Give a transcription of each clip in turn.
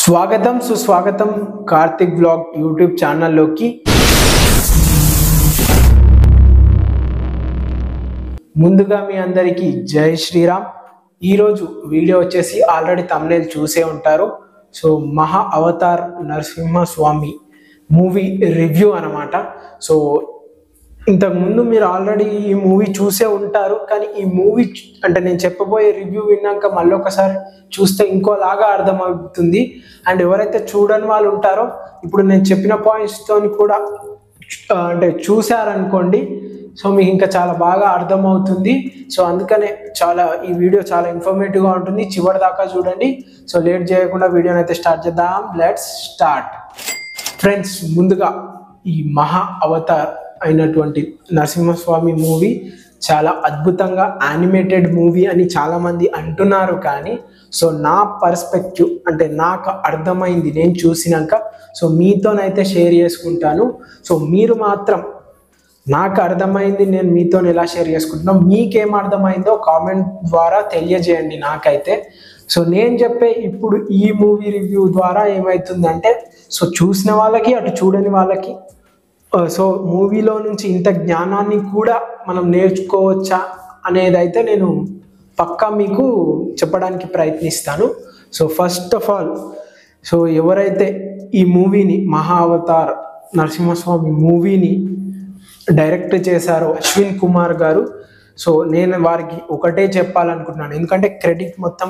స్వాగతం సుస్వాగతం Karthik blog YouTube ఛానల్లోకి. ముందుగా మీ అందరికీ జై శ్రీరామ్. ఈరోజు వీడియో వచ్చేసి ఆల్రెడీ థంబ్నెయిల్ చూసే ఉంటారు. సో మహా అవతార్ నరసింహస్వామి మూవీ రివ్యూ అన్నమాట. సో ఇంతకుముందు మీరు ఆల్రెడీ ఈ మూవీ చూసే ఉంటారు, కానీ ఈ మూవీ అంటే నేను చెప్పబోయే రివ్యూ విన్నాక మళ్ళీ ఒకసారి చూస్తే ఇంకోలాగా అర్థమవుతుంది. అండ్ ఎవరైతే చూడని వాళ్ళు ఉంటారో ఇప్పుడు నేను చెప్పిన పాయింట్స్తో కూడా అంటే చూసారనుకోండి, సో మీకు ఇంకా చాలా బాగా అర్థమవుతుంది. సో అందుకనే ఈ వీడియో చాలా ఇన్ఫర్మేటివ్గా ఉంటుంది. చివరి దాకా చూడండి. సో లేట్ చేయకుండా వీడియోని అయితే స్టార్ట్ చేద్దాం. Let's start. ఫ్రెండ్స్, ముందుగా ఈ మహా అవతార్ అయినటువంటి నరసింహస్వామి మూవీ చాలా అద్భుతంగా యానిమేటెడ్ మూవీ అని చాలామంది అంటున్నారు. కానీ సో నా పర్స్పెక్టివ్ అంటే నాకు అర్థమైంది నేను చూసినాక సో మీతోనైతే షేర్ చేసుకుంటాను. సో మీరు మాత్రం నాకు అర్థమైంది నేను మీతో ఎలా షేర్ చేసుకుంటున్నాం, మీకేం అర్థమైందో కామెంట్ ద్వారా తెలియజేయండి నాకైతే. సో నేను చెప్పే ఇప్పుడు ఈ మూవీ రివ్యూ ద్వారా ఏమవుతుందంటే సో చూసిన వాళ్ళకి అటు చూడని వాళ్ళకి సో మూవీలో నుంచి ఇంత జ్ఞానాన్ని కూడా మనం నేర్చుకోవచ్చా అనేది అయితే నేను పక్కా మీకు చెప్పడానికి ప్రయత్నిస్తాను. So first of all so ఎవరైతే ఈ మూవీని మహా అవతార్ నరసింహస్వామి మూవీని డైరెక్ట్ చేశారో అశ్విన్ కుమార్ గారు, సో నేను వారికి ఒకటే చెప్పాలనుకుంటున్నాను, ఎందుకంటే క్రెడిట్ మొత్తం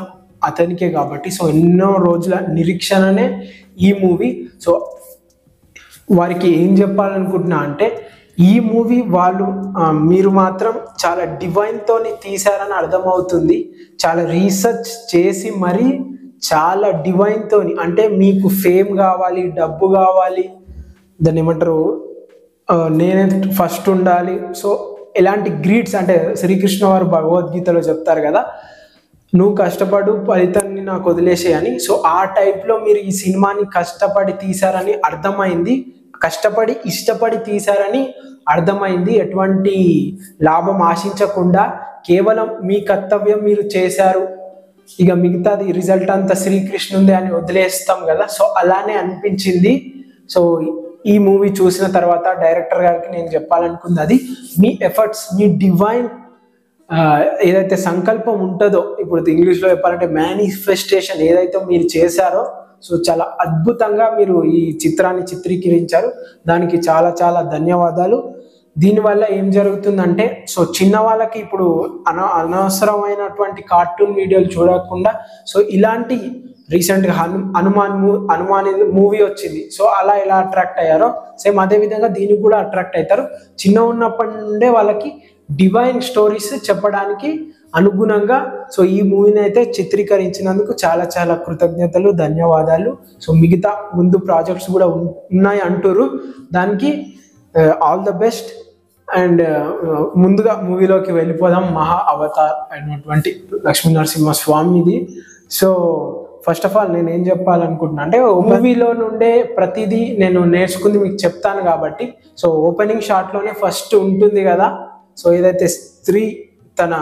అతనికే కాబట్టి. సో ఎన్నో రోజుల నిరీక్షణనే ఈ మూవీ. సో వారికి ఏం చెప్పాలనుకుంటున్నా అంటే ఈ మూవీ మీరు మాత్రం చాలా డివైన్తోని తీశారని అర్థమవుతుంది. చాలా రీసెర్చ్ చేసి మరీ చాలా డివైన్తోని, అంటే మీకు ఫేమ్ కావాలి, డబ్బు కావాలి, దాన్ని ఏమంటారు, నేనే ఫస్ట్ ఉండాలి, సో ఎలాంటి గ్రీడ్స్ అంటే శ్రీకృష్ణ వారు భగవద్గీతలో చెప్తారు కదా, నువ్వు కష్టపడు ఫలితాన్ని నాకు వదిలేసే అని. సో ఆ టైప్లో మీరు ఈ సినిమాని కష్టపడి తీశారని అర్థమైంది, కష్టపడి ఇష్టపడి తీశారని అర్థమైంది. ఎటువంటి లాభం ఆశించకుండా కేవలం మీ కర్తవ్యం మీరు చేశారు, ఇక మిగతాది రిజల్ట్ అంతా శ్రీకృష్ణుందే అని వదిలేస్తాం కదా, సో అలానే అనిపించింది. సో ఈ మూవీ చూసిన తర్వాత డైరెక్టర్ గారికి నేను చెప్పాలనుకుంది అది, మీ ఎఫర్ట్స్, మీ డివైన్ ఏదైతే సంకల్పం ఉంటుందో, ఇప్పుడు ఇంగ్లీష్లో చెప్పాలంటే మేనిఫెస్టేషన్ ఏదైతే మీరు చేశారో సో చాలా అద్భుతంగా మీరు ఈ చిత్రాన్ని చిత్రీకరించారు. దానికి చాలా చాలా ధన్యవాదాలు. దీనివల్ల ఏం జరుగుతుందంటే సో చిన్న వాళ్ళకి ఇప్పుడు అనవసరమైనటువంటి కార్టూన్ వీడియోలు చూడకుండా సో ఇలాంటి రీసెంట్గా హనుమాన్ మూవీ వచ్చింది, సో అలా ఎలా అట్రాక్ట్ అయ్యారో సేమ్ అదే విధంగా దీనికి కూడా అట్రాక్ట్ అవుతారు. చిన్న ఉన్నప్పటి నుండే వాళ్ళకి డివైన్ స్టోరీస్ చెప్పడానికి అనుగుణంగా సో ఈ మూవీని అయితే చిత్రీకరించినందుకు చాలా చాలా కృతజ్ఞతలు, ధన్యవాదాలు. సో మిగతా ముందు ప్రాజెక్ట్స్ కూడా ఉన్నాయి అంటారు, దానికి ఆల్ ద బెస్ట్. అండ్ ముందుగా మూవీలోకి వెళ్ళిపోదాం. మహా అవతార్ అయినటువంటి లక్ష్మీ నరసింహస్వామిది. సో ఫస్ట్ ఆఫ్ ఆల్ నేను ఏం చెప్పాలనుకుంటున్నా అంటే మూవీలో నుండే ప్రతిదీ నేను నేర్చుకుంది మీకు చెప్తాను కాబట్టి. సో ఓపెనింగ్ షాట్లోనే ఫస్ట్ ఉంటుంది కదా, సో ఏదైతే స్త్రీ తన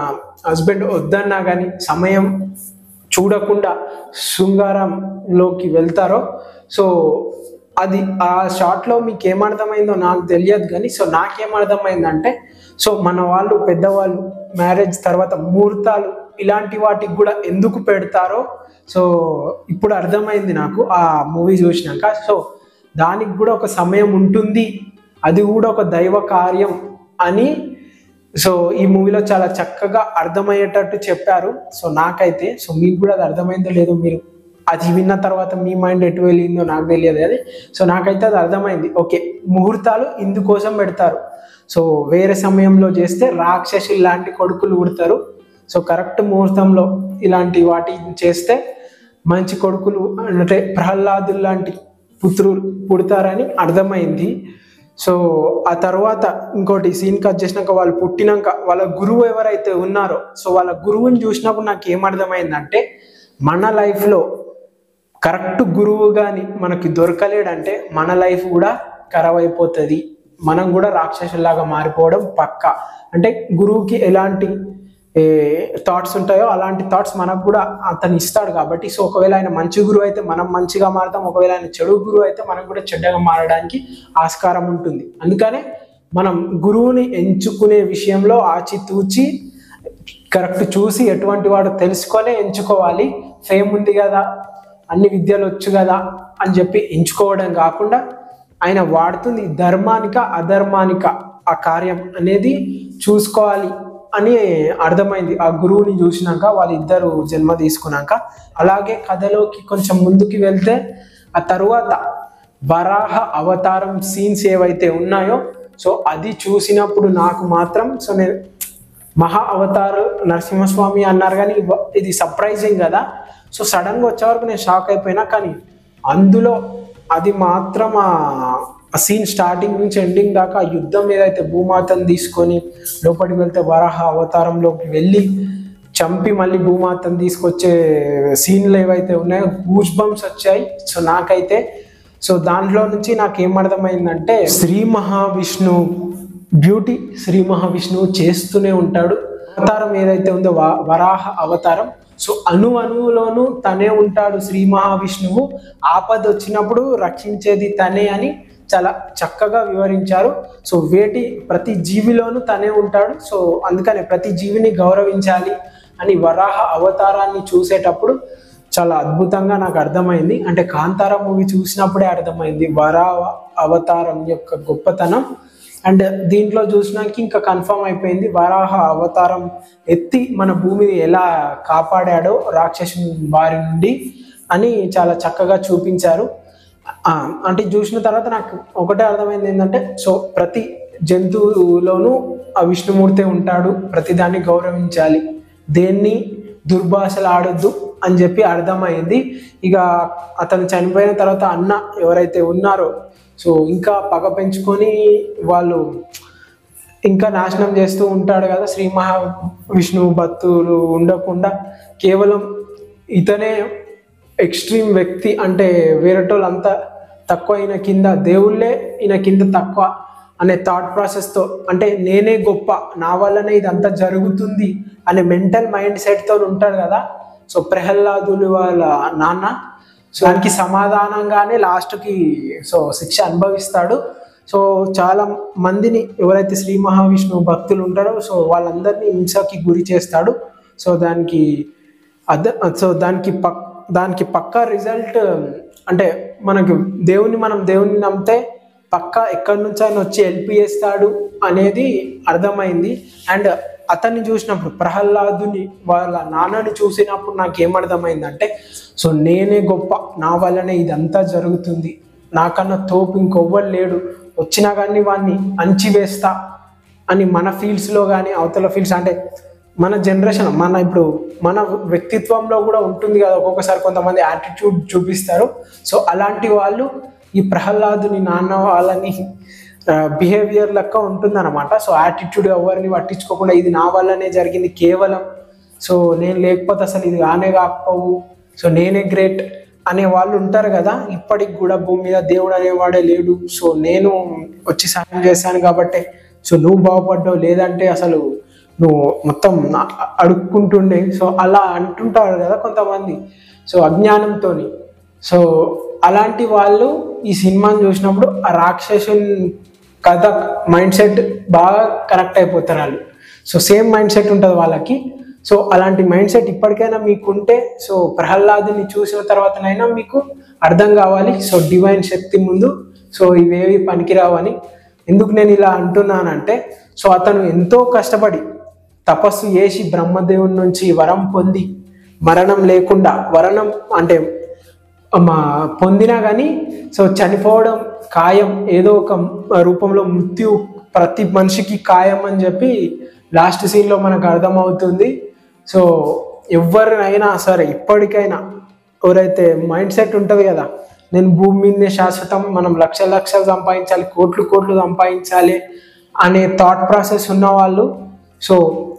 హస్బెండ్ వద్దన్నా కానీ సమయం చూడకుండా శృంగారంలోకి వెళ్తారో సో అది ఆ షాట్లో మీకు ఏమర్థమైందో నాకు తెలియదు, కానీ సో నాకేమర్థమైందంటే సో మన వాళ్ళు పెద్దవాళ్ళు మ్యారేజ్ తర్వాత ముహూర్తాలు ఇలాంటి వాటికి కూడా ఎందుకు పెడతారో సో ఇప్పుడు అర్థమైంది నాకు ఆ మూవీ చూసినాక. సో దానికి కూడా ఒక సమయం ఉంటుంది, అది కూడా ఒక దైవ కార్యం అని సో ఈ మూవీలో చాలా చక్కగా అర్థమయ్యేటట్టు చెప్పారు. సో నాకైతే సో మీకు కూడా అది అర్థమైందో లేదో, మీరు అది విన్న తర్వాత మీ మైండ్ ఎటు వెళ్ళిందో నాకు తెలియదు అది. సో నాకైతే అది అర్థమైంది. ఓకే, ముహూర్తాలు ఇందుకోసం పెడతారు, సో వేరే సమయంలో చేస్తే రాక్షసులు లాంటి కొడుకులు పుడతారు, సో కరెక్ట్ ముహూర్తంలో ఇలాంటి వాటి చేస్తే మంచి కొడుకులు అంటే ప్రహ్లాదులు లాంటి పుత్రులు పుడతారని అర్థమైంది. సో ఆ తర్వాత ఇంకోటి సీన్ కట్ చేసినాక వాళ్ళు పుట్టినాక వాళ్ళ గురువు ఎవరైతే ఉన్నారో సో వాళ్ళ గురువుని చూసినప్పుడు నాకు ఏమర్థమైందంటే మన లైఫ్లో కరెక్ట్ గురువు కానీ మనకి దొరకలేడంటే మన లైఫ్ కూడా ఖరాబ్ అయిపోతుంది, మనం కూడా రాక్షసులాగా మారిపోవడం పక్కా. అంటే గురువుకి ఎలాంటి ఏ థాట్స్ ఉంటాయో అలాంటి థాట్స్ మనకు కూడా అతను ఇస్తాడు కాబట్టి. సో ఒకవేళ ఆయన మంచి గురువు అయితే మనం మంచిగా మారుతాం, ఒకవేళ ఆయన చెడు గురువు అయితే మనం కూడా చెడ్డగా మారడానికి ఆస్కారం ఉంటుంది. అందుకనే మనం గురువుని ఎంచుకునే విషయంలో ఆచితూచి కరెక్ట్ చూసి ఎటువంటి వాడు తెలుసుకొనే ఎంచుకోవాలి. ఫేమ్ ఉంది కదా, అన్ని విద్యలు వచ్చు కదా అని చెప్పి ఎంచుకోవడం కాకుండా ఆయన వాడుతుంది ధర్మానిక అధర్మానిక ఆ కార్యం అనేది చూసుకోవాలి అని అర్థమైంది ఆ గురువుని చూసినాక, వాళ్ళిద్దరు జన్మ తీసుకున్నాక. అలాగే కథలోకి కొంచెం ముందుకు వెళ్తే ఆ తరువాత వరాహ అవతారం సీన్స్ ఏవైతే ఉన్నాయో సో అది చూసినప్పుడు నాకు మాత్రం సో నేను మహా అవతార్ నరసింహస్వామి అన్నారు కానీ ఇది సర్ప్రైజింగ్ కదా. సో సడన్గా వచ్చే వరకు నేను షాక్ అయిపోయినా, కానీ అందులో అది మాత్రం ఆ సీన్ స్టార్టింగ్ నుంచి ఎండింగ్ దాకా యుద్ధం ఏదైతే భూమాతను తీసుకొని లోపలికి వెళ్తే వరాహ అవతారంలోకి వెళ్ళి చంపి మళ్ళీ భూమాతను తీసుకొచ్చే సీన్లు ఏవైతే ఉన్నాయో గూస్ బంప్స్ వచ్చాయి. సో నాకైతే సో దాంట్లో నుంచి నాకు ఏమర్థమైందంటే శ్రీ మహావిష్ణు బ్యూటీ శ్రీ మహావిష్ణువు చేస్తూనే ఉంటాడు. అవతారం ఏదైతే ఉందో వరాహ అవతారం సో అణువులోనూ తనే ఉంటాడు శ్రీ మహావిష్ణువు. ఆపద వచ్చినప్పుడు రక్షించేది తనే అని చాలా చక్కగా వివరించారు. సో ప్రతి జీవిలోనూ తనే ఉంటాడు. సో అందుకనే ప్రతి జీవిని గౌరవించాలి అని వరాహ అవతారాన్ని చూసేటప్పుడు చాలా అద్భుతంగా నాకు అర్థమైంది. అంటే కాంతార మూవీ చూసినప్పుడే అర్థమైంది వరాహ అవతారం యొక్క గొప్పతనం. అండ్ దీంట్లో చూసినాక ఇంకా కన్ఫర్మ్ అయిపోయింది వరాహ అవతారం ఎత్తి మన భూమిని ఎలా కాపాడాడో రాక్షసు వారి నుండి అని చాలా చక్కగా చూపించారు. అంటే చూసిన తర్వాత నాకు ఒకటే అర్థమైంది ఏంటంటే సో ప్రతి జంతువులోనూ ఆ విష్ణుమూర్తి ఉంటాడు, ప్రతి దాన్ని గౌరవించాలి, దేన్ని దుర్భాషలు ఆడొద్దు అని చెప్పి అర్థమైంది. ఇక అతను చనిపోయిన తర్వాత అన్న ఎవరైతే ఉన్నారో సో ఇంకా పగ పెంచుకొని వాళ్ళు ఇంకా నాశనం చేస్తూ ఉంటాడు కదా. శ్రీ మహావిష్ణువు భక్తులు ఉండకుండా కేవలం ఇతనే ఎక్స్ట్రీమ్ వ్యక్తి, అంటే వేరేటోళ్ళు అంతా తక్కువ, ఈయన కింద దేవుళ్ళే ఈయన కింద తక్కువ అనే థాట్ ప్రాసెస్తో, అంటే నేనే గొప్ప, నా వల్లనే ఇదంతా జరుగుతుంది అనే మెంటల్ మైండ్ సెట్తో ఉంటాడు కదా. సో ప్రహ్లాదులు వాళ్ళ నాన్న సో దానికి సమాధానంగానే లాస్ట్కి సో శిక్ష అనుభవిస్తాడు. సో చాలా మందిని ఎవరైతే శ్రీ మహావిష్ణువు భక్తులు ఉంటారో సో వాళ్ళందరినీ హింసకి గురి చేస్తాడు. సో దానికి పక్కా రిజల్ట్ అంటే మనం దేవుని నమ్మితే పక్కా ఎక్కడి నుంచి ఆయన వచ్చి హెల్ప్ చేస్తాడు అనేది అర్థమైంది. అండ్ అతన్ని చూసినప్పుడు ప్రహ్లాదుని వాళ్ళ నాన్నని చూసినప్పుడు నాకు ఏమర్థమైందంటే సో నేనే గొప్ప, నా వల్లనే ఇదంతా జరుగుతుంది, నాకన్నా తోపు ఇంకొవ్వరు లేడు, వచ్చినా కానీ వాడిని అణిచివేస్తా అని మన ఫీల్డ్స్లో కానీ అవతల ఫీల్డ్స్ అంటే మన జనరేషన్ ఇప్పుడు మన వ్యక్తిత్వంలో కూడా ఉంటుంది కదా. ఒక్కొక్కసారి కొంతమంది యాటిట్యూడ్ చూపిస్తారు. సో అలాంటి వాళ్ళు ఈ ప్రహ్లాదుని నాన్న వాళ్ళని బిహేవియర్ లెక్క ఉంటుందన్నమాట. సో యాటిట్యూడ్ ఎవరిని పట్టించుకోకుండా ఇది నా వల్లనే జరిగింది కేవలం, సో నేను లేకపోతే అసలు ఇది ఆనే కాకపోవు, సో నేనే గ్రేట్ అనే వాళ్ళు ఉంటారు కదా. ఇప్పటికి కూడా భూమి మీద దేవుడు అనేవాడే లేడు, సో నేను వచ్చి సాయం చేశాను కాబట్టి సో నువ్వు బాగుపడ్డావు, లేదంటే అసలు నువ్వు మొత్తం అడుక్కుంటుండే, సో అలా అంటుంటారు కదా కొంతమంది సో అజ్ఞానంతో. సో అలాంటి వాళ్ళు ఈ సినిమాని చూసినప్పుడు ఆ రాక్షసుని కథ మైండ్ సెట్ బాగా కనెక్ట్ అయిపోతారు వాళ్ళు. సో సేమ్ మైండ్ సెట్ ఉంటుంది వాళ్ళకి. సో అలాంటి మైండ్ సెట్ ఇప్పటికైనా మీకుంటే సో ప్రహ్లాదుని చూసిన తర్వాతనైనా మీకు అర్థం కావాలి సో డివైన్ శక్తి ముందు సో ఇవేవి పనికిరావని. ఎందుకు నేను ఇలా అంటున్నానంటే సో అతను ఎంతో కష్టపడి తపస్సు చేసి బ్రహ్మదేవుని నుంచి వరం పొంది మరణం లేకుండా, వరణం అంటే పొందినా కానీ సో చనిపోవడం ఖాయం, ఏదో ఒక రూపంలో మృత్యు ప్రతి మనిషికి ఖాయం అని చెప్పి లాస్ట్ సీన్లో మనకు అర్థమవుతుంది. సో ఎవరినైనా సరే ఇప్పటికైనా ఎవరైతే మైండ్ సెట్ ఉంటుంది కదా, నేను భూమి మీదనే శాశ్వతం, మనం లక్షలు సంపాదించాలి, కోట్లు సంపాదించాలి అనే థాట్ ప్రాసెస్ ఉన్న వాళ్ళు సో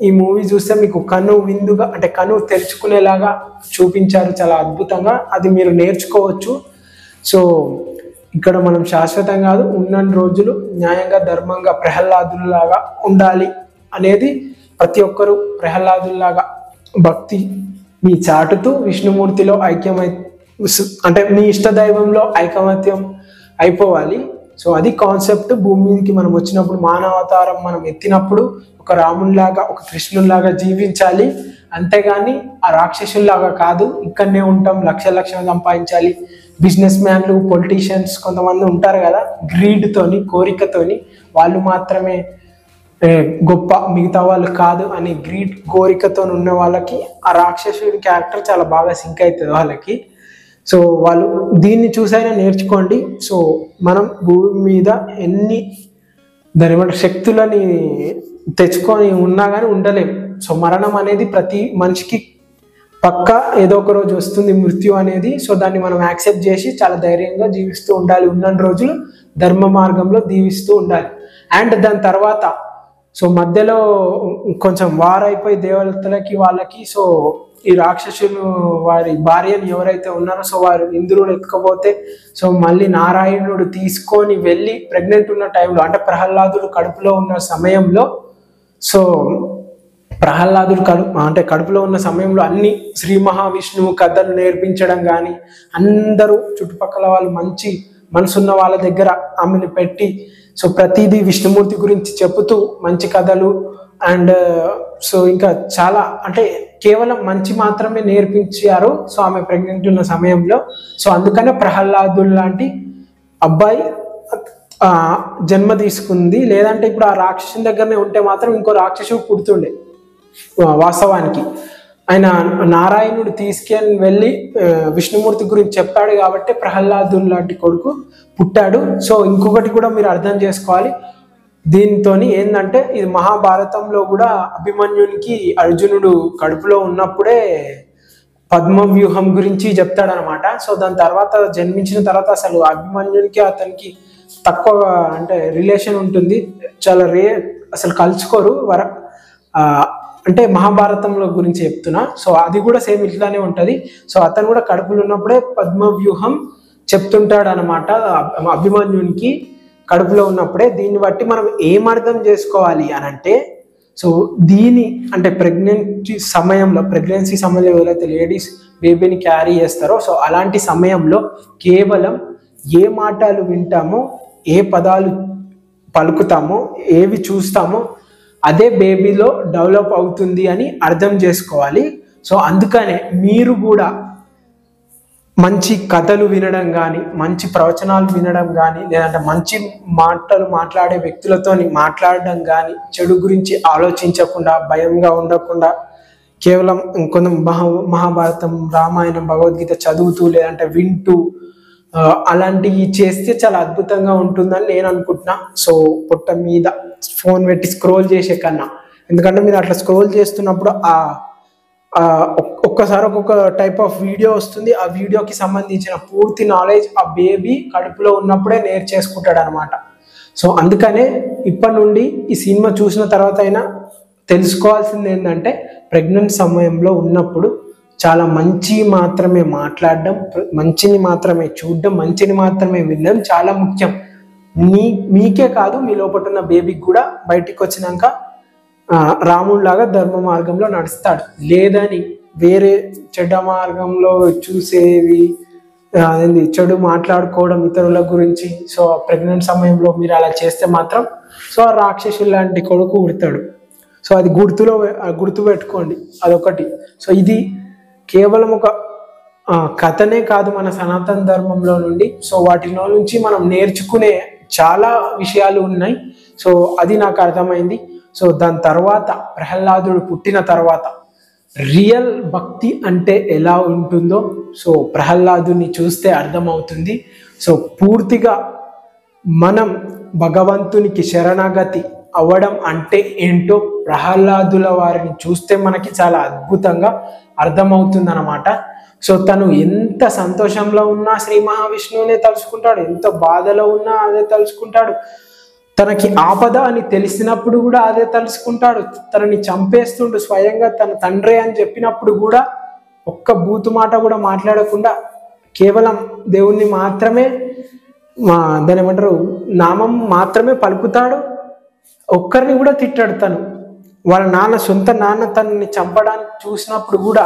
ఈ మూవీ చూస్తే మీకు కన్ను విందుగా అంటే కన్ను తెరుచుకునేలాగా చూపించారు చాలా అద్భుతంగా. అది మీరు నేర్చుకోవచ్చు. సో ఇక్కడ మనం శాశ్వతం కాదు, ఉన్న రోజులు న్యాయంగా ధర్మంగా ప్రహ్లాదులాగా ఉండాలి అనేది ప్రతి ఒక్కరూ ప్రహ్లాదుల్లాగా భక్తిని చాటుతూ విష్ణుమూర్తిలో ఐక్యమై అంటే మీ ఇష్ట దైవంలో ఐకమత్యం అయిపోవాలి. సో అది కాన్సెప్ట్. భూమి మీదకి మనం వచ్చినప్పుడు మానవతారం మనం ఎత్తినప్పుడు ఒక రామునిలాగా ఒక కృష్ణునిలాగా జీవించాలి, అంతేగాని ఆ రాక్షసుల్లాగా కాదు. ఇక్కడనే ఉంటాం, లక్షలు సంపాదించాలి. బిజినెస్ మ్యాన్లు, పొలిటీషియన్స్ కొంతమంది ఉంటారు కదా, గ్రీడ్తోని కోరికతోని వాళ్ళు మాత్రమే గొప్ప, మిగతా వాళ్ళు కాదు అని గ్రీడ్ కోరికతో ఉన్న వాళ్ళకి ఆ రాక్షసుడి క్యారెక్టర్ చాలా బాగా సింక్ అవుతుంది వాళ్ళకి. సో వాళ్ళు దీన్ని చూసైనా నేర్చుకోండి. సో మనం భూమి మీద ఎన్ని దాని శక్తులని తెచ్చుకొని ఉన్నా కానీ ఉండలేము. సో మరణం అనేది ప్రతి మనిషికి పక్కా ఏదో ఒక రోజు వస్తుంది, మృత్యు అనేది. సో దాన్ని మనం యాక్సెప్ట్ చేసి చాలా ధైర్యంగా జీవిస్తూ ఉండాలి. ఉన్న రోజులు ధర్మ మార్గంలో జీవిస్తూ ఉండాలి. అండ్ దాని తర్వాత సో మధ్యలో కొంచెం వారైపోయి దేవతలకి వాళ్ళకి సో ఈ రాక్షసులు వారి భార్యను ఎవరైతే ఉన్నారో సో వారు ఇంద్రుడు ఎత్తుకపోతే సో మళ్ళీ నారాయణుడు తీసుకొని వెళ్ళి ప్రెగ్నెంట్ ఉన్న టైంలో అంటే ప్రహ్లాదుడు కడుపులో ఉన్న సమయంలో సో ప్రహ్లాదుడు కడుపులో ఉన్న సమయంలో అన్ని శ్రీ మహావిష్ణువు కథలు నేర్పించడం కానీ అందరూ చుట్టుపక్కల వాళ్ళు మంచి మనసున్న వాళ్ళ దగ్గర ఆమెను పెట్టి సో ప్రతిదీ విష్ణుమూర్తి గురించి చెబుతూ మంచి కథలు అండ్ సో ఇంకా చాలా అంటే కేవలం మంచి మాత్రమే నేర్పించారు సో ఆమె ప్రెగ్నెంట్ ఉన్న సమయంలో. సో అందుకనే ప్రహ్లాదుడు లాంటి అబ్బాయి జన్మ తీసుకుంది. లేదంటే ఇప్పుడు ఆ రాక్షసుని దగ్గరనే ఉంటే మాత్రం ఇంకో రాక్షసుడు పుడుతుండే. వాస్తవానికి ఆయన నారాయణుడు తీసుకెళ్ళి వెళ్ళి విష్ణుమూర్తి గురించి చెప్పాడు కాబట్టి ప్రహ్లాదుడు లాంటి కొడుకు పుట్టాడు. సో ఇంకొకటి కూడా మీరు అర్థం చేసుకోవాలి దీంతో ఏంటంటే, ఇది మహాభారతంలో కూడా అభిమన్యునికి అర్జునుడు కడుపులో ఉన్నప్పుడే పద్మవ్యూహం గురించి చెప్తాడనమాట. సో దాని తర్వాత జన్మించిన తర్వాత అసలు అభిమన్యునికి అతనికి తక్కువ అంటే రిలేషన్ ఉంటుంది, చాలా అసలు కలుసుకోరు అంటే మహాభారతంలో గురించి చెప్తున్నా. సో అది కూడా సేమ్ ఇట్లానే ఉంటది. సో అతను కూడా కడుపులో ఉన్నప్పుడే పద్మవ్యూహం చెప్తుంటాడు అనమాట అభిమన్యునికి కడుపులో ఉన్నప్పుడే. దీన్ని బట్టి మనం ఏం అర్థం చేసుకోవాలి అని అంటే, సో దీని అంటే ప్రెగ్నెన్సీ సమయంలో ఎవరైతే లేడీస్ బేబీని క్యారీ చేస్తారో సో అలాంటి సమయంలో కేవలం ఏ మాటలు వింటామో, ఏ పదాలు పలుకుతామో, ఏవి చూస్తామో అదే బేబీలో డెవలప్ అవుతుంది అని అర్థం చేసుకోవాలి. సో అందుకనే మీరు కూడా మంచి కథలు వినడం కానీ, మంచి ప్రవచనాలు వినడం కానీ, లేదంటే మంచి మాటలు మాట్లాడే వ్యక్తులతో మాట్లాడడం కానీ, చెడు గురించి ఆలోచించకుండా, భయంగా ఉండకుండా కేవలం కొంత మహాభారతం, రామాయణం, భగవద్గీత చదువుతూ లేదంటే వింటూ అలాంటివి చేస్తే చాలా అద్భుతంగా ఉంటుందని నేను అనుకుంటున్నా. సో పొట్ట మీద ఫోన్ పెట్టి స్క్రోల్ చేసే కన్నా, ఎందుకంటే మీరు అట్లా స్క్రోల్ చేస్తున్నప్పుడు ఒక్కసారి ఒక్కొక్క టైప్ ఆఫ్ వీడియో వస్తుంది. ఆ వీడియోకి సంబంధించిన పూర్తి నాలెడ్జ్ ఆ బేబీ కడుపులో ఉన్నప్పుడే నేర్చేసుకుంటాడు అనమాట. సో అందుకనే ఇప్పటి నుండి ఈ సినిమా చూసిన తర్వాత అయినా తెలుసుకోవాల్సింది ఏంటంటే, ప్రెగ్నెంట్ సమయంలో ఉన్నప్పుడు చాలా మంచి మాత్రమే మాట్లాడడం, మంచిని మాత్రమే చూడడం, మంచిని మాత్రమే వినడం చాలా ముఖ్యం. మీకే కాదు, మీ లోపల ఉన్న బేబీకి కూడా బయటికి వచ్చినాక రాముడిలాగా ధర్మ మార్గంలో నడుస్తాడు. లేదని వేరే చెడ్డ మార్గంలో చూసేవి చెడు మాట్లాడుకోవడం ఇతరుల గురించి, సో ప్రెగ్నెంట్ సమయంలో మీరు అలా చేస్తే మాత్రం సో ఆ రాక్షసు లాంటి కొడుకు పుడతాడు. సో అది గుర్తు పెట్టుకోండి, అదొకటి. సో ఇది కేవలం ఒక కథనే కాదు మన సనాతన ధర్మంలో నుండి. సో వాటిలో నుంచి మనం నేర్చుకునే చాలా విషయాలు ఉన్నాయి. సో అది నాకు అర్థమైంది. సో దాని తర్వాత ప్రహ్లాదుడు పుట్టిన తర్వాత రియల్ భక్తి అంటే ఎలా ఉంటుందో సో ప్రహ్లాదుని చూస్తే అర్థమవుతుంది. సో పూర్తిగా మనం భగవంతునికి శరణాగతి అవ్వడం అంటే ఏంటో ప్రహ్లాదుల వారిని చూస్తే మనకి చాలా అద్భుతంగా అర్థమవుతుంది అన్నమాట. సో తను ఎంత సంతోషంలో ఉన్నా శ్రీ మహావిష్ణువునే తలుచుకుంటాడు, ఎంత బాధలో ఉన్నా అదే తలుచుకుంటాడు, తనకి ఆపద అని తెలిసినప్పుడు కూడా అదే తలుచుకుంటాడు, తనని చంపేస్తుండు స్వయంగా తన తండ్రి అని చెప్పినప్పుడు కూడా ఒక్క బూతు మాట కూడా మాట్లాడకుండా కేవలం దేవుణ్ణి మాత్రమే దాని ఏమంటారు నామం మాత్రమే పలుకుతాడు. ఒక్కరిని కూడా తిట్టాడు తను. వాళ్ళ నాన్న సొంత నాన్న తనని చంపడానికి చూసినప్పుడు కూడా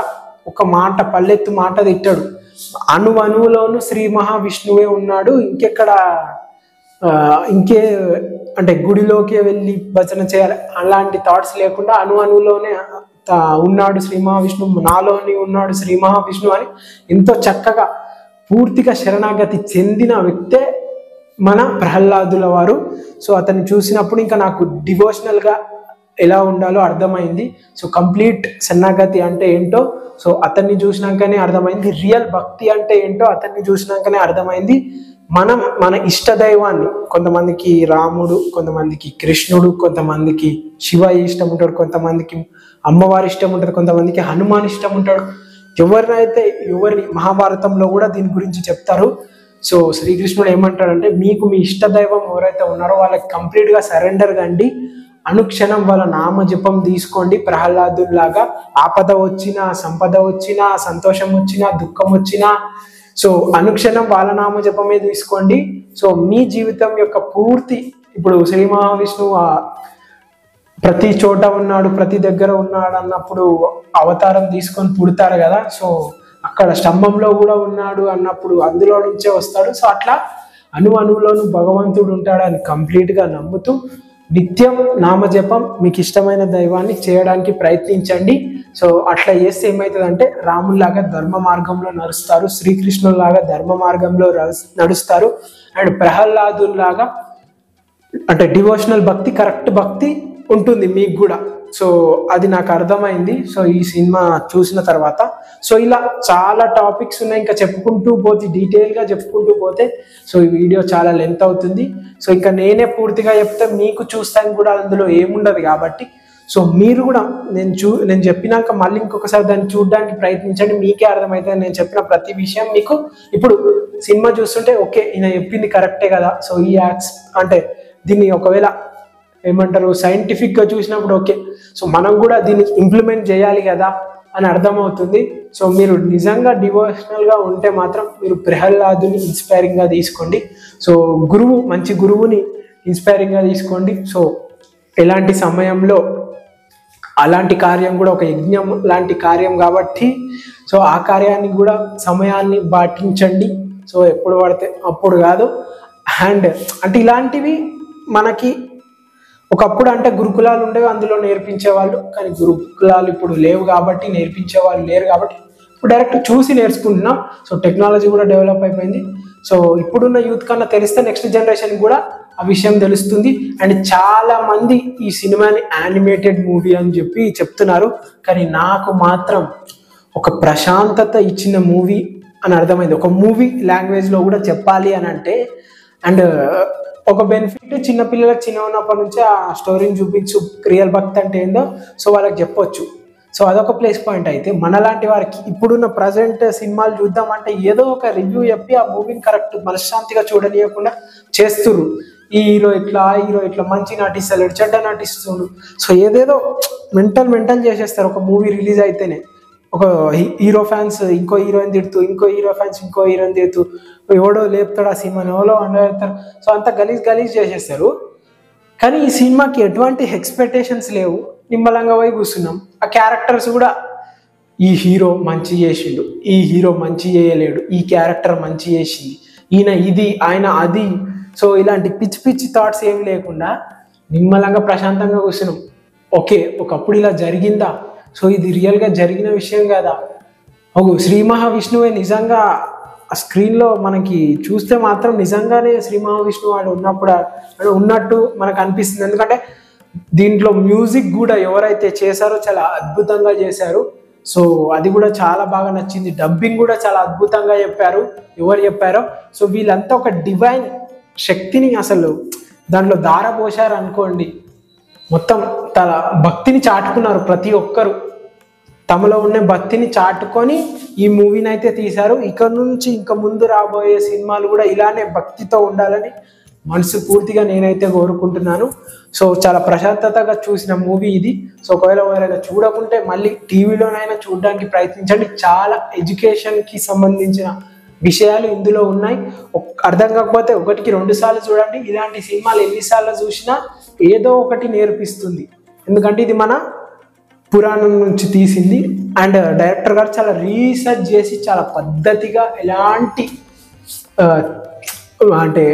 ఒక మాట పల్లెత్తు మాట తిట్టాడు, అణువులోనూ శ్రీ మహావిష్ణువే ఉన్నాడు, ఇంకెక్కడ ఇంకే అంటే గుడిలోకి వెళ్ళి భజన చేయాలి అలాంటి థాట్స్ లేకుండా అణువులోనే ఉన్నాడు శ్రీ మహావిష్ణువు, నాలోని ఉన్నాడు శ్రీ మహావిష్ణువు అని ఎంతో చక్కగా పూర్తిగా శరణాగతి చెందిన వ్యక్తే మన ప్రహ్లాదుల వారు. సో అతన్ని చూసినప్పుడు ఇంకా నాకు డివోషనల్గా ఎలా ఉండాలో అర్థమైంది. సో కంప్లీట్ శరణాగతి అంటే ఏంటో సో అతన్ని చూసినాకనే అర్థమైంది, రియల్ భక్తి అంటే ఏంటో అతన్ని చూసినాకనే అర్థమైంది. మనం మన ఇష్ట దైవాన్ని, కొంతమందికి రాముడు, కొంతమందికి కృష్ణుడు, కొంతమందికి శివ ఇష్టం ఉంటాడు, కొంతమందికి అమ్మవారి ఇష్టం ఉంటుంది, కొంతమందికి హనుమాన్ ఇష్టం ఉంటాడు. ఎవరిని మహాభారతంలో కూడా దీని గురించి చెప్తారు. సో శ్రీకృష్ణుడు ఏమంటాడంటే, మీకు మీ ఇష్ట దైవం ఎవరైతే ఉన్నారో వాళ్ళకి కంప్లీట్గా సరెండర్ కండి, అనుక్షణం వాళ్ళ నామ జపం తీసుకోండి. ప్రహ్లాదుల్లాగా ఆపద వచ్చినా, సంపద వచ్చినా, సంతోషం వచ్చినా, దుఃఖం వచ్చినా సో అనుక్షణం వాళ్ళ నామ జపమే తీసుకోండి. సో మీ జీవితం యొక్క పూర్తి, ఇప్పుడు శ్రీ మహావిష్ణువు ప్రతి చోట ఉన్నాడు, ప్రతి దగ్గర ఉన్నాడు అన్నప్పుడు అవతారం తీసుకొని పుడతారు కదా, సో అక్కడ స్తంభంలో కూడా ఉన్నాడు అన్నప్పుడు అందులో నుంచే వస్తాడు. సో అట్లా అణువులోనూ భగవంతుడు ఉంటాడని కంప్లీట్గా నమ్ముతూ నిత్యం నామజపం మీకు ఇష్టమైన దైవాన్ని చేయడానికి ప్రయత్నించండి. సో అట్లా చేస్తే ఏమవుతుందంటే రాముల్లాగా ధర్మ మార్గంలో నడుస్తారు, శ్రీకృష్ణులాగా ధర్మ మార్గంలో నడుస్తారు, అండ్ ప్రహ్లాదుల్లాగా అంటే డివోషనల్ భక్తి, కరెక్ట్ భక్తి ఉంటుంది మీకు కూడా. సో అది నాకు అర్థమైంది సో ఈ సినిమా చూసిన తర్వాత. సో ఇలా చాలా టాపిక్స్ ఉన్నాయి, ఇంకా చెప్పుకుంటూ పోతే డీటెయిల్గా చెప్పుకుంటూ పోతే సో ఈ వీడియో చాలా లెంత్ అవుతుంది. సో ఇంకా నేనే పూర్తిగా చెప్తే మీకు చూస్తాను కూడా అందులో ఏముండదు కాబట్టి సో మీరు కూడా నేను చెప్పినాక మళ్ళీ ఇంకొకసారి దాన్ని చూడడానికి ప్రయత్నించండి, మీకే అర్థమవుతుంది నేను చెప్పిన ప్రతి విషయం మీకు. ఇప్పుడు సినిమా చూస్తుంటే ఓకే ఈయన చెప్పింది కరెక్టే కదా, సో ఈ యాక్స్ అంటే దీన్ని ఒకవేళ ఏమంటారు సైంటిఫిక్గా చూసినప్పుడు ఓకే సో మనం కూడా దీన్ని ఇంప్లిమెంట్ చేయాలి కదా అని అర్థమవుతుంది. సో మీరు నిజంగా డివోషనల్గా ఉంటే మాత్రం మీరు ప్రహ్లాదుని ఇన్స్పైరింగ్గా తీసుకోండి. సో మంచి గురువుని ఇన్స్పైరింగ్గా తీసుకోండి. సో ఎలాంటి సమయంలో అలాంటి కార్యం కూడా ఒక యజ్ఞం లాంటి కార్యం కాబట్టి సో ఆ కార్యాన్ని కూడా సమయాన్ని పాటించండి. సో ఎప్పుడు పడితే అప్పుడు కాదు. అండ్ అంటే ఇలాంటివి మనకి ఒకప్పుడు అంటే గురుకులాలు ఉండేవి, అందులో నేర్పించేవాళ్ళు, కానీ గురుకులాలు ఇప్పుడు లేవు కాబట్టి నేర్పించే వాళ్ళు లేరు కాబట్టి ఇప్పుడు డైరెక్ట్ చూసి నేర్చుకుంటున్నాం. సో టెక్నాలజీ కూడా డెవలప్ అయిపోయింది. సో ఇప్పుడున్న యూత్ కన్నా తెలిస్తే నెక్స్ట్ జనరేషన్ కూడా ఆ విషయం తెలుస్తుంది. అండ్ చాలా మంది ఈ సినిమాని యానిమేటెడ్ మూవీ అని చెప్పి చెప్తున్నారు, కానీ నాకు మాత్రం ఒక ప్రశాంతత ఇచ్చిన మూవీ అని అర్థమైంది. ఒక మూవీ లాంగ్వేజ్లో కూడా చెప్పాలి అని అంటే అండ్ ఒక బెనిఫిట్ చిన్నపిల్లలకు చిన్న ఉన్నప్పటి నుంచి ఆ స్టోరీని చూపించు రియల్ భక్తి అంటే ఏందో సో వాళ్ళకి చెప్పొచ్చు. సో అదొక ప్లేస్ పాయింట్. అయితే మనలాంటి వారికి ఇప్పుడున్న ప్రజెంట్ సినిమాలు చూద్దామంటే ఏదో ఒక రివ్యూ చెప్పి ఆ మూవీని కరెక్ట్ మనశ్శాంతిగా చూడనీయకుండా చేస్తుర్రు. ఈ హీరో ఇట్లా మంచి నటిస్తలేడు, చెడ్డ నటిస్తుడు, సో ఏదేదో మెంటల్ చేసేస్తారు. ఒక మూవీ రిలీజ్ అయితేనే ఒక హీరో ఫ్యాన్స్ ఇంకో హీరోయిన్ తిడుతూ, ఇంకో హీరో ఫ్యాన్స్ ఇంకో హీరోయిన్ తిడుతూ, ఎవడో లేపుతాడు ఆ సినిమాని, ఎవడో అండేస్తారు. సో అంతా గలీజ్ చేసేస్తారు. కానీ ఈ సినిమాకి ఎటువంటి ఎక్స్పెక్టేషన్స్ లేవు, నిమ్మలంగా పోయి కూర్చున్నాం. ఆ క్యారెక్టర్స్ కూడా ఈ హీరో మంచి చేసిండు, ఈ హీరో మంచి చేయలేడు, ఈ క్యారెక్టర్ మంచి చేసింది, ఈయన ఇది ఆయన అది. సో ఇలాంటి పిచ్చి థాట్స్ ఏమి లేకుండా నిమ్మలంగా ప్రశాంతంగా కూర్చున్నాం. ఓకే ఒకప్పుడు ఇలా జరిగిందా, సో ఇది రియల్గా జరిగిన విషయం కదా, శ్రీ మహావిష్ణువే నిజంగా ఆ స్క్రీన్లో మనకి చూస్తే మాత్రం నిజంగానే శ్రీ మహావిష్ణువు వాడు ఉన్నట్టు మనకు అనిపిస్తుంది. ఎందుకంటే దీంట్లో మ్యూజిక్ కూడా ఎవరైతే చేశారో చాలా అద్భుతంగా చేశారు. సో అది కూడా చాలా బాగా నచ్చింది. డబ్బింగ్ కూడా చాలా అద్భుతంగా చెప్పారు ఎవరు చెప్పారో. సో వీళ్ళంతా ఒక డివైన్ శక్తిని అసలు దాంట్లో దారపోశారు అనుకోండి. మొత్తం తన భక్తిని చాటుకున్నారు, ప్రతి ఒక్కరు తమలో ఉన్న భక్తిని చాటుకొని ఈ మూవీని అయితే తీశారు. ఇక్కడ నుంచి ఇంకా ముందు రాబోయే సినిమాలు కూడా ఇలానే భక్తితో ఉండాలని మనసు పూర్తిగా నేనైతే కోరుకుంటున్నాను. సో చాలా ప్రశాంతతగా చూసిన మూవీ ఇది. సో ఒకవేళ ఎవరైనా చూడకుంటే మళ్ళీ టీవీలోనైనా చూడడానికి ప్రయత్నించండి. చాలా ఎడ్యుకేషన్కి సంబంధించిన విషయాలు ఇందులో ఉన్నాయి. అర్థం కాకపోతే 1కి 2 సార్లు చూడండి. ఇలాంటి సినిమాలు ఎన్నిసార్లు చూసినా ఏదో ఒకటి నేర్పిస్తుంది. ఎందుకంటే ఇది మన పురాణం నుంచి తీసింది అండ్ డైరెక్టర్ గారు చాలా రీసెర్చ్ చేసి చాలా పద్ధతిగా ఎలాంటి అంటే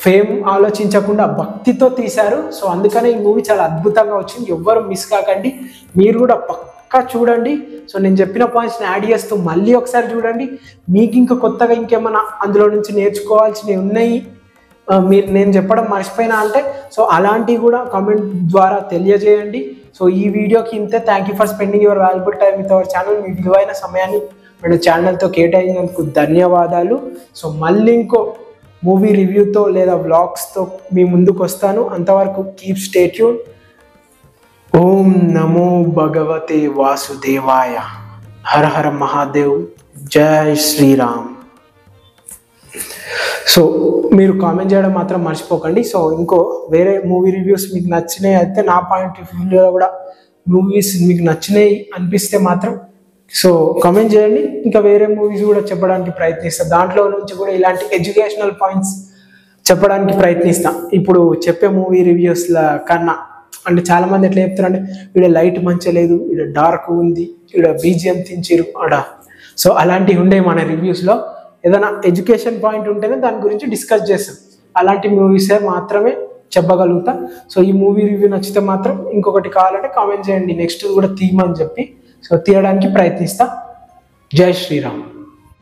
ఫేమ్ ఆలోచించకుండా భక్తితో తీశారు. సో అందుకనే ఈ మూవీ చాలా అద్భుతంగా వచ్చింది. ఎవ్వరు మిస్ కాకండి, మీరు కూడా పక్కా చూడండి. సో నేను చెప్పిన పాయింట్స్ని యాడ్ చేస్తూ మళ్ళీ ఒకసారి చూడండి. మీకు ఇంకా కొత్తగా ఇంకేమైనా అందులో నుంచి నేర్చుకోవాల్సినవి ఉన్నాయి, నేను చెప్పడం మర్చిపోయినా అంటే సో అలాంటివి కూడా కామెంట్ ద్వారా తెలియజేయండి. సో ఈ వీడియోకి ఇంతే. Thank you for spending your valuable time with our channel. మీ విలువైన సమయాన్ని మన ఛానల్తో కేటాయించినందుకు ధన్యవాదాలు. సో మళ్ళీ ఇంకో మూవీ రివ్యూతో లేదా వ్లాగ్స్తో మీ ముందుకు వస్తాను. అంతవరకు కీప్ స్టే ట్యూన్. ఓం నమో భగవతే వాసుదేవాయ. హర హర మహాదేవ్. జై శ్రీరామ్. సో మీరు కామెంట్ చేయడం మాత్రం మర్చిపోకండి. సో ఇంకో వేరే మూవీ రివ్యూస్ మీకు నచ్చినాయి అయితే, నా పాయింట్ ఆఫ్ వ్యూలో కూడా మూవీస్ మీకు నచ్చినాయి అనిపిస్తే మాత్రం సో కామెంట్ చేయండి. ఇంకా వేరే మూవీస్ కూడా చెప్పడానికి ప్రయత్నిస్తాను. దాంట్లో నుంచి కూడా ఇలాంటి ఎడ్యుకేషనల్ పాయింట్స్ చెప్పడానికి ప్రయత్నిస్తాను. ఇప్పుడు చెప్పే మూవీ రివ్యూస్ల కన్నా అంటే చాలామంది ఎట్లా చెప్తారంటే ఇక్కడ లైట్ మంచిగా లేదు, ఇక్కడ డార్క్ ఉంది, ఇక్కడ బీజిఎం తించిరు అడ. సో అలాంటివి ఉండే మన రివ్యూస్లో. ఏదైనా ఎడ్యుకేషన్ పాయింట్ ఉంటేనే దాని గురించి డిస్కస్ చేస్తాం. అలాంటి మూవీసే మాత్రమే చెప్పగలుగుతా. సో ఈ మూవీ రివ్యూ నచ్చితే మాత్రం ఇంకొకటి కావాలంటే కామెంట్ చేయండి, నెక్స్ట్ కూడా తీయమని చెప్పి సో తీయడానికి ప్రయత్నిస్తా. జై శ్రీరామ్.